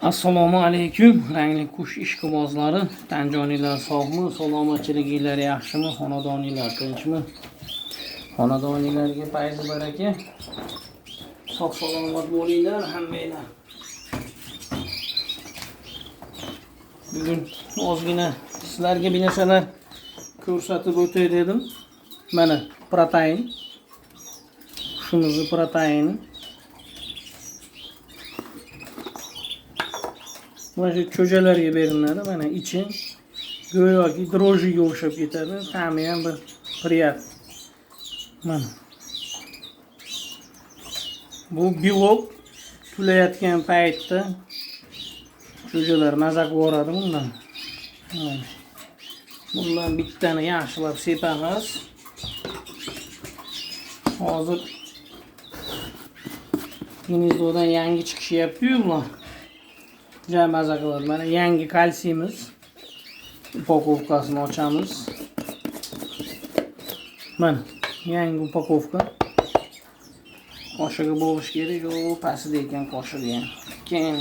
Assalomu alaykum, rangli qush ishqibozlari, tanjoniylar sog'mi, salomatchiliginglar yaxshimi, xonadoniylar tinchmi? Xonadoniylarga fayz baraka, sog' salomat bo'linglar hammanglar. Bugun ozgina sizlarga bir narsalar ko'rsatib o'tay dedim. Mana protein. Qushimizni proteini. Mana shu cho'jalarga beriladi. Mana ichi go'yoki drojjiga o'xshab ketadi. Ta'mi ham bir priyat. Mana. Bu belok tulayotgan paytda cho'jalar maza qilib bundan. Bundan bittani yaxshilab sepamiz. Hozir gnizdoddan yangi chiqishyapti-yu bular. Juda maza qiladi. Mana yangi kalsiyimiz. Upakovkasini ochamiz. Mana yangi upakovka. Qoshig'i bo'lish kerak, u pastda ekan qoshig'i ham. Keyin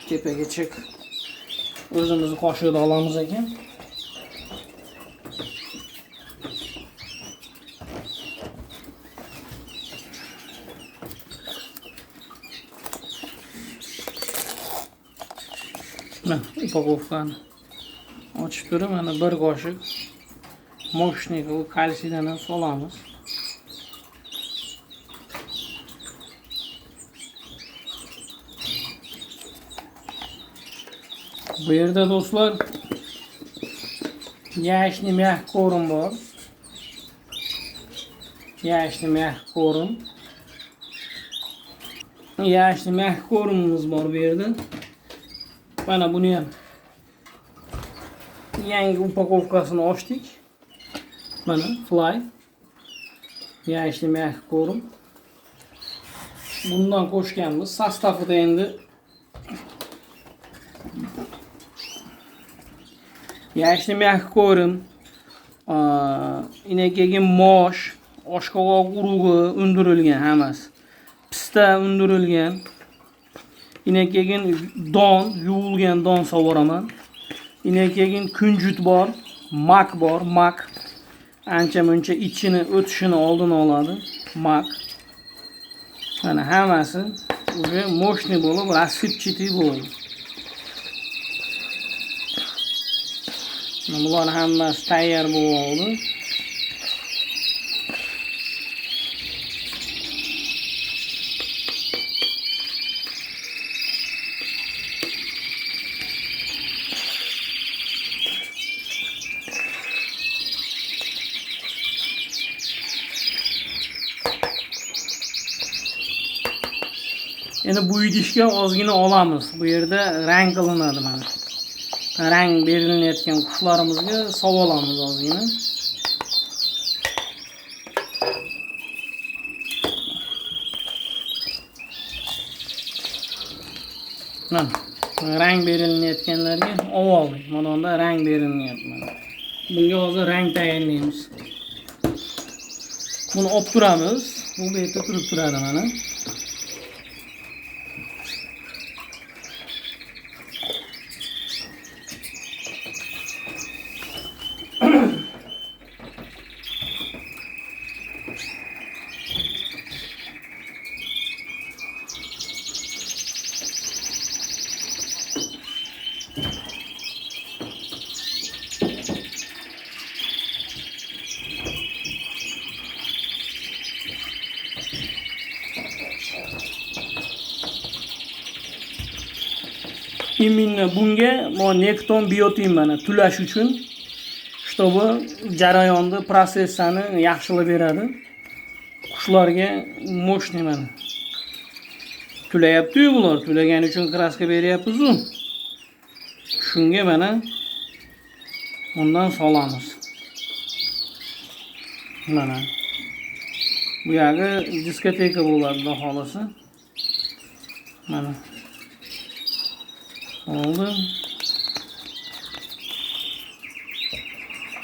tepaga chiq. O'zimizni qoshiqni olamiz ekan. Mana upakovkani ochib turib, mana bir qoshiq moshnik u kalsiydan ham solamiz. Bu yerda do'stlar yashni mягкий korm bor. Yashni mягкий korm. Yashni mягкий kormimiz bor bu yerda. Mana buni ham yangi upakovkasini ochdik. Mana fly. Yashni mягкий korm. Bundan qo'shganmiz. Sostavida endi yashni mягкий korm, inakaga mosh, oshqovoq urug'i undirilgan hammasi. Pista undirilgan. Inakaga don, yuvilgan don sovoraman. Inakaga kunjut bor, mak bor, mak. Ancha-muncha ichini o'tishini oldini oladi. Mak. Mana hammasi уже мощный bo'lib, рассыпчатый bo'ldi. Bular hammasi tayyor bo'ldi. Endi bu idishga ozgina olamiz. Bu yerda rang qilinadi mana. Rang berilayotgan qushlarimizga sovolamiz ozgina. Mana rang berilayotganlarga oldik. Mana unda rang berilyapti mana. Bunga hozir rang tayyorlaymiz. Buni olib turamiz. Bu yerda turib turadi mana. Именно bunga nekton biotin mana tulash uchun, чтобы jarayonni, protsessini yaxshilab beradi. Qushlarga moshni mana. Tulayapti-yu bular, tulagani uchun kraska beryapmiz-ku. Shunga mana undan solamiz. Mana. Bu yerga diskoteka bo'ladi, xohlasa. Mana. Oldu.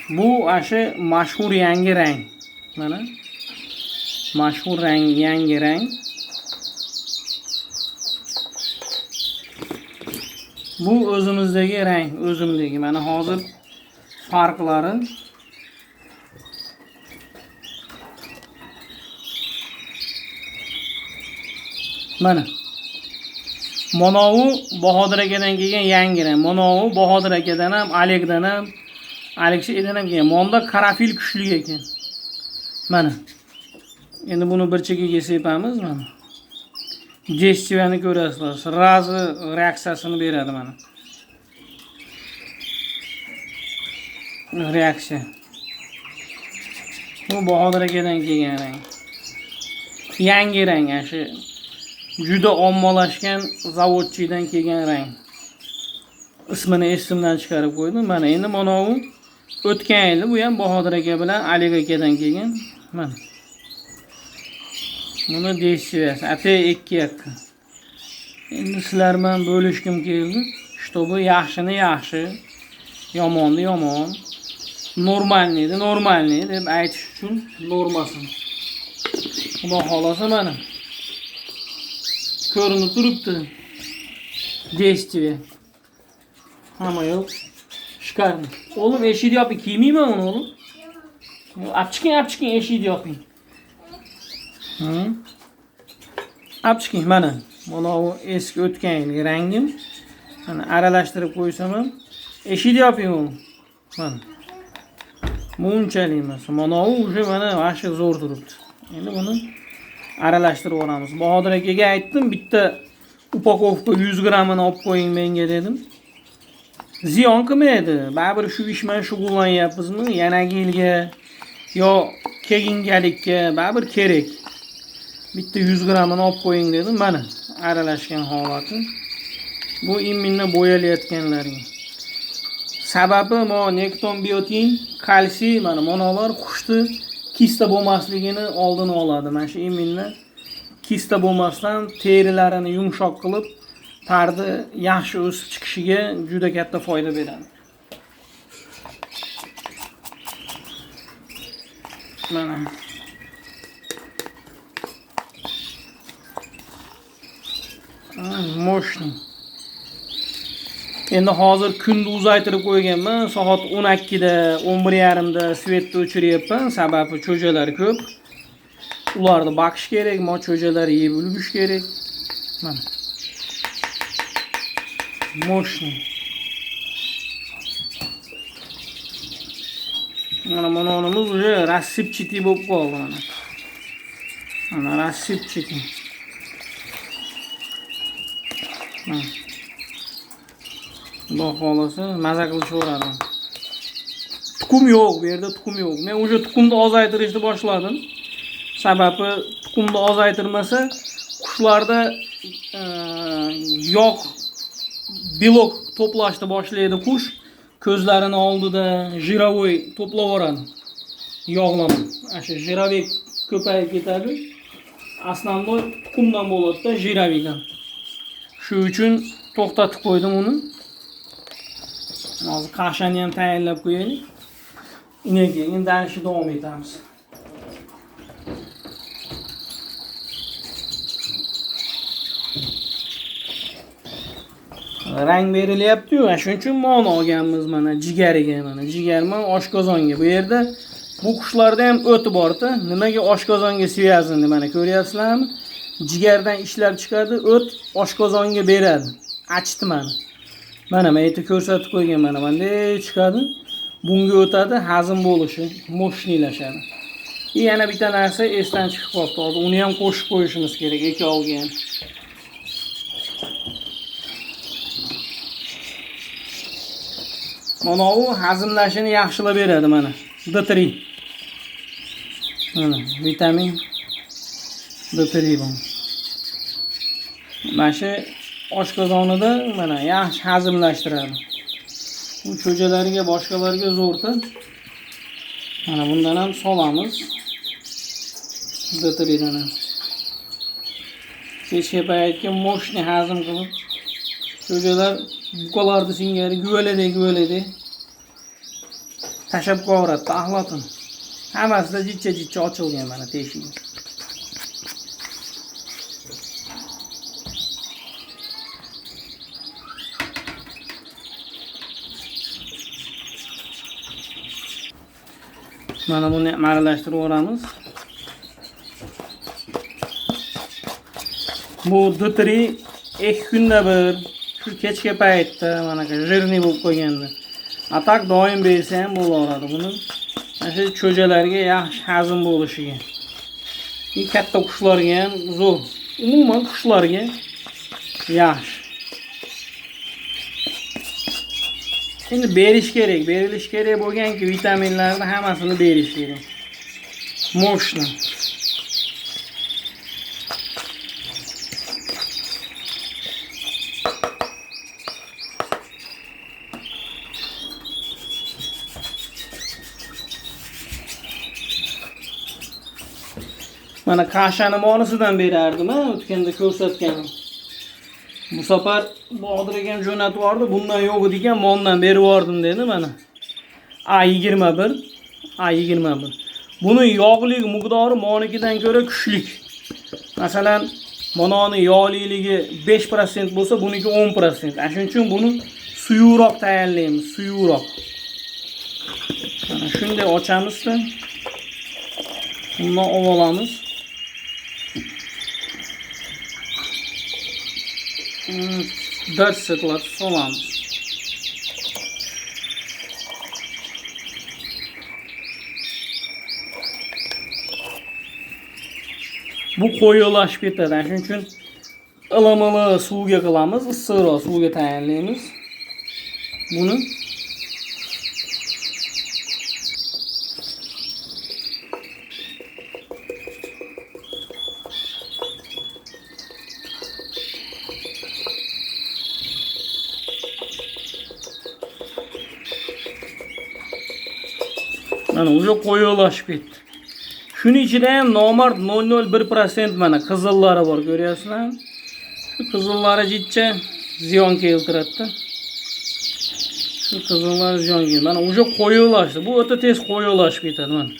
Bu aşı mashhur yangi rang. Mana mashhur rang, yangi rang. Bu o'zimizdagi rang, o'zimdagi. Mana hozir farqlari. Mana. Monovi Bahodir akadan kelgan yangi rang. Monovi Bahodir akadan ham, Alekdan ham, Alekseydan ham kelgan. Monda karafil kuchli ekan. Mana. Endi buni bir chekkaga sepamiz mana. Jestivani ko'rasizlar. Srazi reaksiyasini beradi mana. Reaksiya. Bu Bahodir akadan kelgan rang. Yangi rang shu. Juda ommalashgan zavodchidan kelgan rang. Ismini esimdan chiqarib qo'ydim. Mana endi monovi o'tgan yili bu ham Bahodir aka bilan Alek akadan kelgan. Mana. Buni deysiz, atay 2 yakka. Endi sizlar bilan bo'lishkim keldi. Shtobi yaxshini yaxshi, yomonni yomon, normalniydi normalniy deb aytish uchun normasini. Xudo xolasa mana ko'rinib turibdi. Действие. Hamma yo'q. Shkarni. Oğlum eshik yoping, kiymayman uni oğlum. Apchiking eshik yoping. Apchiking mana. Mana u eski o'tgan yilgi rangim. Mana aralashtirib qo'ysam ham eshik yoping uni. Mana. Bunchalik emas. Mana u o'sha mana vaqti zo'r turibdi. Endi buni aralashtirib olamiz. Bahodir akaga aytdim, bitta upakovka 100 grammini olib qo'ying menga dedim. Ziyon qilmaydi. Baribir shu ish bilan shug'ullanyapmizmi? Yanagi yilga yo keyingalikka baribir kerak. Bitta 100 grammini olib qo'ying dedim. Mana aralashgan holati. Bu imminni bo'yalayotganlarga. Sababi mo nekton biotin, kalsiy mana monolar qushni kista bo'lmasligini oldini oladi. Mana shu imminni kista bo'lmasdan terilarini yumshoq qilib, tarni yaxshi o'sib chiqishiga juda katta foyda beradi. Mana moshni. Endi hozir kunni uzaytirib qo'yganman. Soat 12da, 11:30da svetni o'chiryapman. Sababi cho'jalar ko'p. Ularni baqish kerak, mo cho'jalar yeb ulgurish kerak. Mana. Moshni. Mana mononimiz уже рассыпчатый bo'lib qoldi mana. Mana рассыпчатый. Xudo xolasa maza qilishaveradi. Tuxum yo'q, bu yerda tuxum yo'q. Men o'sha tuxumni ozaytirishni boshladim. Sababi tuxumni ozaytirmasa qushlarda yog' belok to'plashni boshlaydi qush. Ko'zlarini oldida jirovoy to'plavoradi. Yog'lama. O'sha jirovik ko'payib ketadi. Aslan tuxumdan bo'ladi-da, jirovikdan. Shu uchun to'xtatib qo'ydim uni. Hozir qashani ham tayyorlab qo'yaylik. Undan keyin darishni davom etamiz. Rang berilyapti-yu, shuning uchun mono olganmiz mana jigariga mana. Jigarman oshqozonga. Bu yerda bu qushlarda ham o'ti bor-da. Nimaga oshqozonga связаны mana ko'ryapsizlarmi? Jigardan ishlab chiqadi, o't oshqozonga beradi. Achitdi mana. Mana men aytib ko'rsatib qo'ygan mana bunday chiqadi. Bunga o'tadi, hazm bo'lishi, mo'shniylashadi. Yana bitta narsa esdan chiqib qoldi. Hozir uni ham qo'shib qo'yishimiz kerak ikkoviga ham. Mana u hazmlashini yaxshilab beradi mana. D3. Mana vitamin D3 bu. Mana shu oshqozonida mana yaxshi hazmlashtiradi. Bu cho'jalarga, boshqalarga zo'rda. Mana bundan ham solamiz. D3dan ham. Kechga paytga moshni hazm qilib cho'jalar buqalarni singari guvaladi. Tashab qo'yaradi, axlotin. Hammasida jichcha ochilgan mana teshigi. Mana buni ham aralashtirib olamiz. Bu ditri 2 kunda bir shu kechga paytda mana jirni bo'lib qo'yganda atak doim bersa ham bo'laveradi buni. Mana shu cho'jalarga yaxshi hazm bo'lishiga. Katta qushlarga ham zo'r. Umuman qushlarga yaxshi. Endi berish kerak, berilish kerak bo'lganki vitaminlarni hammasini berish kerak. Moshni. Mana kashani monisidan berardim, o'tganda ko'rsatganim. Bu safar Bodirga ham jo'natib yubordi. Bundan yo'q ekan, mondan berib yubordim dedi mana. A21, A21. Buni yog'lik miqdori monikidan ko'ra kuchli. Masalan, mononi yog'liligi 5% bo'lsa, buniki 10%. Shuning uchun buni suyuqroq tayyorlaymiz, suyuqroq. Mana shunday ochamiz-da. Bundan olamiz. 4 sıklat solamiz. Bu qo'yilashib ketadi. Shuning uchun ilimli suvga qilamiz, issiqroq suvga tayyorlaymiz. Buni mana уже qo'yilashib ketdi. Shuning ichida ham nomard 0.01% mana qizillari bor, ko'ryapsizlar? Shu qizillari jitcha ziyon keltiradi. Shu qizillar ziyon keltiradi. Mana уже qo'yilashdi. Bu o'ta tez qo'yilashib ketadi mana.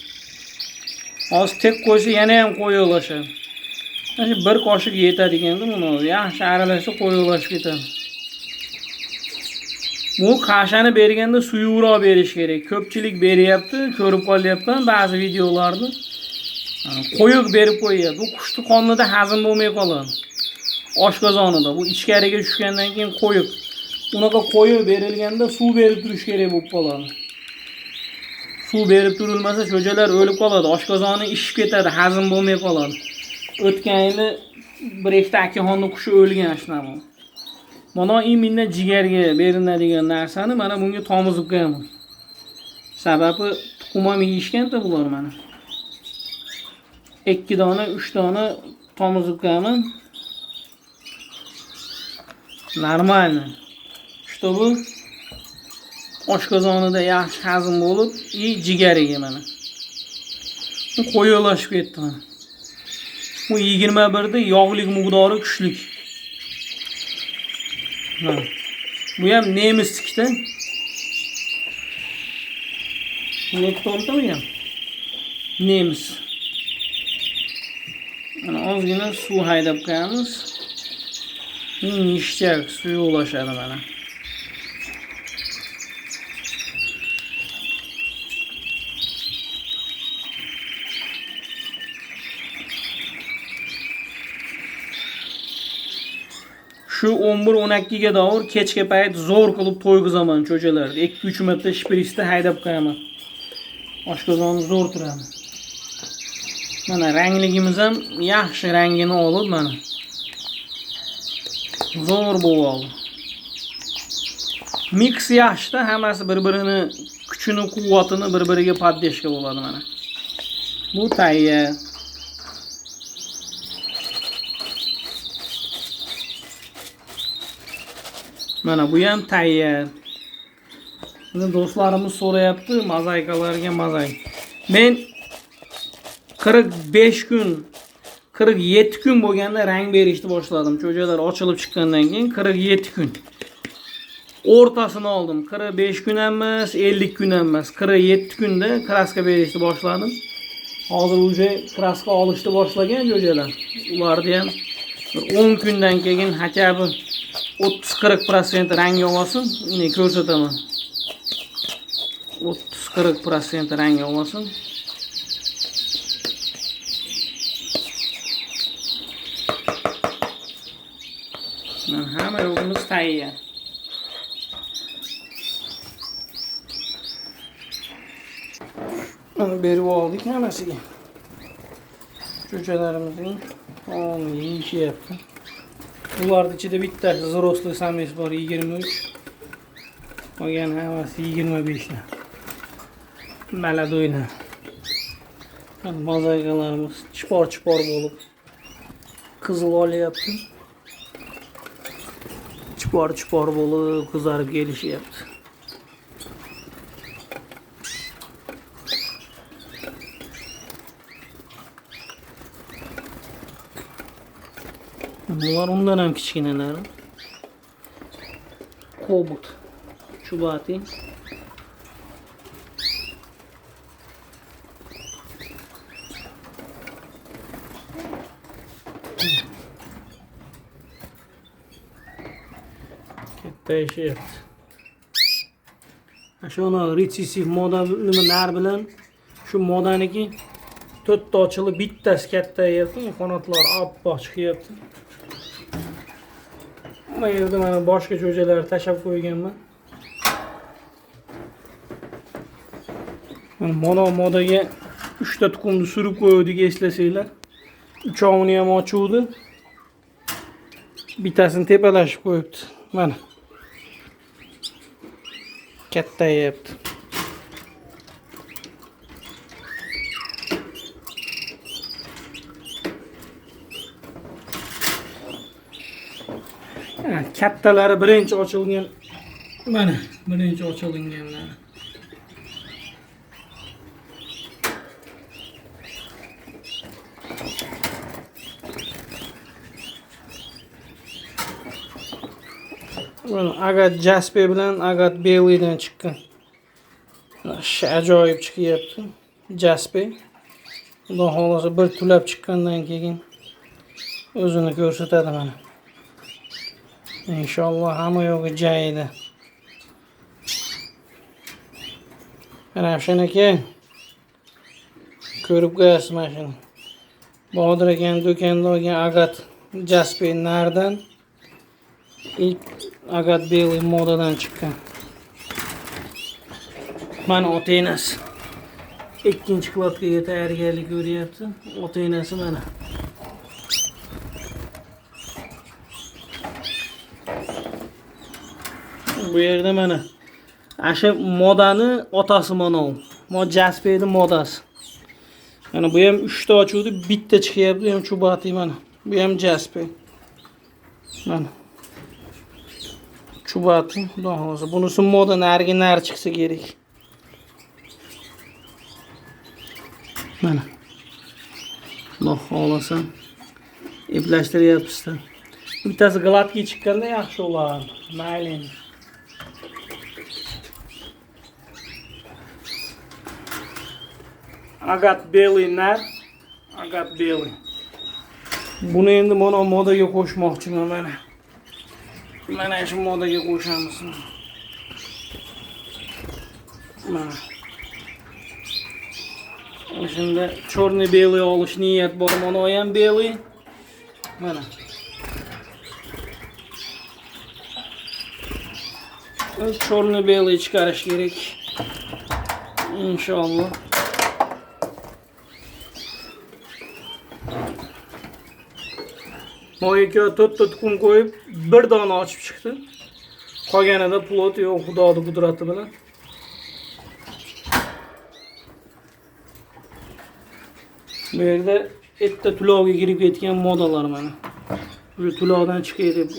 Hozir tek qo'ysa yana ham qo'yilashadi. Mana shu bir qoshiq yetadi ekan-da buni. Yaxshi aralashsa qo'yilashib ketadi. Bu kashani berganda suyuqroq berish kerak. Ko'pchilik beryapti, ko'rib qolyapman ba'zi videolarni. Qo'yiq berib qo'yadi. Bu qushning qonida hazm bo'lmay qoladi. Oshqozonida. Bu ichkariga tushgandan keyin qo'yiq. Unaqa qo'yiq berilganda suv berib turish kerak bo'lib qoladi. Suv berib turilmasa cho'jalar o'lib qoladi. Oshqozoni ishib ketadi, hazm bo'lmay qoladi. O'tgan yili bir ikkita akaxonning qushi o'lgan shunaqa. Mana imminda jigarga beriladigan narsani mana bunga tomizib qo'yaman. Sababi tuxum ham yeyishganda bular mana. 2 dona, 3 dona tomizib qo'yaman. Normalni. Чтобы oshqozonida yaxshi hazm bo'lib, jigariga mana. Bu qo'yilashib ketdi mana. Bu 21 da yog'lik miqdori kuchli. Bu ham nemisnikda. Buni to'ntami ham? Nemis. Mana ozgina suv haydab qo'yamiz. Nishchak suvi ulashadi mana. Shu 11-12 ga davr kechga payt zo'r qilib to'ygizaman cho'jalar. 2-3 marta shpritsda haydab qo'yaman. Oshqozonni zo'r turadi. Mana rangligimiz ham yaxshi rangini olib mana. Zo'r bo'ldi. Mix yaxshi-da, hammasi bir-birini kuchini, quvvatini bir-biriga paddeshga bo'ladi mana. Bu tayyor. Mana bu ham tayyor. Buni do'stlarimiz so'rayapti, mozaikalarga mozaik. Men 45 kun, 47 kun bo'lganda rang berishni boshladim. Cho'jalar ochilib chiqqandan keyin 47 kun. O'rtasini oldim. 45 kun emas, 50 kun emas, 47 kunda kraska berishni boshladim. Hozir uje kraska olishni boshlagan cho'jalar. Ularni ham 10 kundan keyin hakabi 30-40% rang olsin, uni ko'rsataman. 30-40% rang olsin. Hamma yo'limiz tayyor. Mana berib oldik hammasiga. Cho'chalarimizning taomini yeyishyapti. Ularning ichida bittasi взрослый samец bor 23. Qolgan hammasi 25 ta. Maladoylar. Mozaikalarimiz chipor bo'lib qizil olyapti. Chipor bo'lib qizarib kelishyapti. Bunlar undan ham kichkinalar. Kobut, chubati. Kattayishyapti. Shuni retsessiv moda nimalar bilan shu modaniki 4 ta ochilib bittasi kattayapti, qanotlari oppoq chiqyapti. Bu yerda mana boshqa cho'chalar tashab qo'yganman. Mana modaga 3 ta tuxumni surib qo'ydik, eslasanglar. Uchovini ham ochuvdi. Bittasini tepalashib qo'yibdi. Mana. Kattayapti. Kattalari birinchi ochilgan. Mana, birinchi ochilganlar. Mana Agat Jasper bilan Agat Bailey'dan chiqqan. Ajoyib chiqyapti. Jasper. Xudo xolasa bir tulab chiqqandan keyin o'zini ko'rsatadi mana. İnşallah hamma yo'g'i joyida. Ravshan aka, ko'rib qo'yasiz mana shuni. Bodir aka do'konda olgan Agat Jasper nardan ilk Agat Bailey modadan chiqqan. Mana ota-enasi. Ikkinchi klatkaga tayyorgarlik ko'ryapti. Ota-enasi mana. Bu yerda mana asha modani otasi mana u. Mo Jasperning modasi. Mana bu ham 3 ta ochuvdi, bitta chiqyapti, bu ham chubati mana. Bu ham Jasper. Mana. Chubati, xudo xolasa. Bunisi moda narigi nar chiqsa kerak. Mana. Xudo xolasa. Eplashtiryapsiz. Bittasi gladki chiqqanda yaxshi bo'lardi. Mayli. Agat Bailey nar. Agat Bailey. Buni endi mana modaga qo'shmoqchiman mana. Mana shu modaga qo'shamiz. Mana. Shunda chorniy Bailey olish niyat bor. Mana o ham Bailey. Mana. Chorniy Bailey chiqarish kerak. İnşallah. Moyga 4 ta tuxum qo'yib, bir dona ochib chiqdi. Qolganida plot yo'q, Xudoning qudrati bilan. Bu yerda erta tulovga kirib ketgan modalar mana. Shu tulovdan chiqay deb